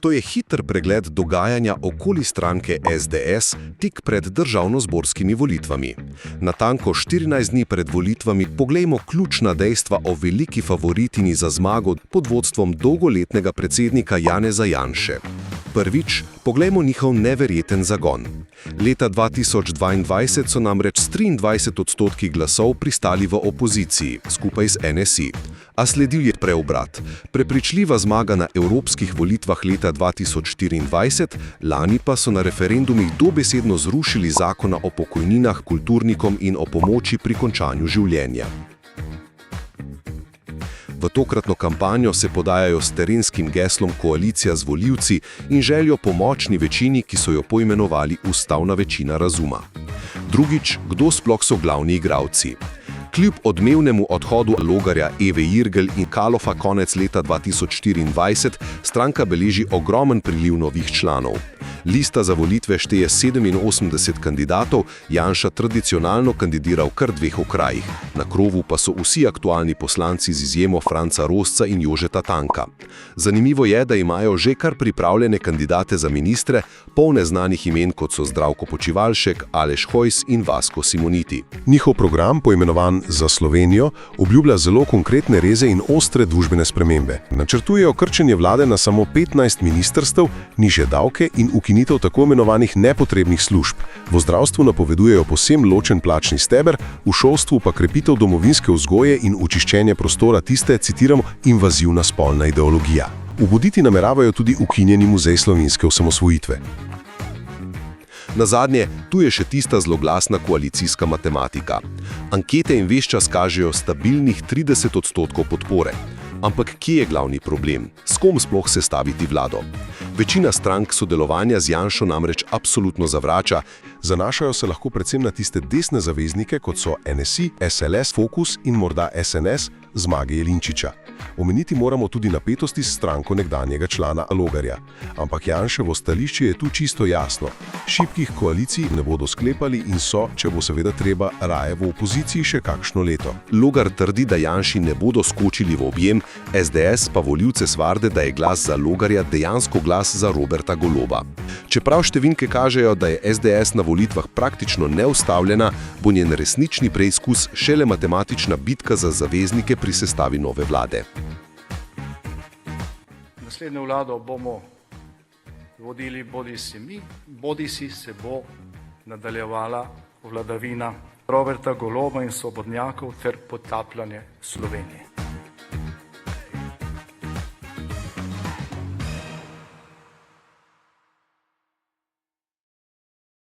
To je hiter pregled dogajanja okoli stranke SDS tik pred državnozborskimi volitvami. Natanko 14 dni pred volitvami poglejmo ključna dejstva o veliki favoritini za zmago pod vodstvom dolgoletnega predsednika Janeza Janše. Prvič, poglejmo njihov neverjeten zagon. Leta 2022 so namreč s 23% glasov pristali v opoziciji, skupaj z NSI. A sledil je preobrat. Prepričljiva zmaga na evropskih volitvah leta 2024, lani pa so na referendumih dobesedno zrušili zakona o pokojninah, kulturnikom in o pomoči pri končanju življenja. V tokratno kampanjo se podajajo s terenskim geslom koalicija z volivci in željo po močni večini, ki so jo poimenovali ustavna večina razuma. Drugič, kdo sploh so glavni igralci? Kljub odmevnemu odhodu Logarja, Eve Irgl in Kalofa konec leta 2024, stranka beleži ogromen priliv novih članov. Lista za volitve šteje 87 kandidatov, Janša tradicionalno kandidira v kar 2 okrajih. Na krovu pa so vsi aktualni poslanci z izjemo Franca Rosca in Jožeta Tanka. Zanimivo je, da imajo že kar pripravljene kandidate za ministre, polne znanih imen kot so Zdravko Počivalšek, Aleš Hojs in Vasko Simoniti. Njihov program, poimenovan Za Slovenijo, obljublja zelo konkretne reze in ostre družbene spremembe. Načrtujejo krčenje vlade na samo 15 ministrstev, nižje davke in ukinitev tako imenovanih nepotrebnih služb. V zdravstvu napovedujejo povsem ločen plačni steber, v šolstvu pa krepitev domovinske vzgoje in očiščenje prostora tiste, citiramo, invazivna spolna ideologija. Ubuditi nameravajo tudi ukinjeni muzej slovenske osamosvojitve. Nazadnje, tu je še tista zloglasna koalicijska matematika. Ankete in ves čas kažejo stabilnih 30% podpore. Ampak kje je glavni problem? S kom sploh sestaviti vlado? Večina strank sodelovanja z Janšo namreč absolutno zavrača. Zanašajo se lahko predvsem na tiste desne zaveznike, kot so NSI, SLS, Fokus in morda SNS, Zmage Jelinčiča. Omeniti moramo tudi napetosti s stranko nekdanjega člana Logarja. Ampak Janševo stališče je tu čisto jasno. Šibkih koalicij ne bodo sklepali in so, če bo seveda treba, raje v opoziciji še kakšno leto. Logar trdi, da Janši ne bodo skočili v objem, SDS pa volivce svarde, da je glas za Logarja dejansko glas za Roberta Goloba. Čeprav številke kažejo, da je SDS na volitvah praktično neustavljena, bo njen resnični preizkus šele matematična bitka za zaveznike pri sestavi nove vlade. Naslednjo vlado bomo vodili bodisi mi, bodisi se bo nadaljevala vladavina Roberta Goloba in svobodnjakov ter potapljanje Slovenije.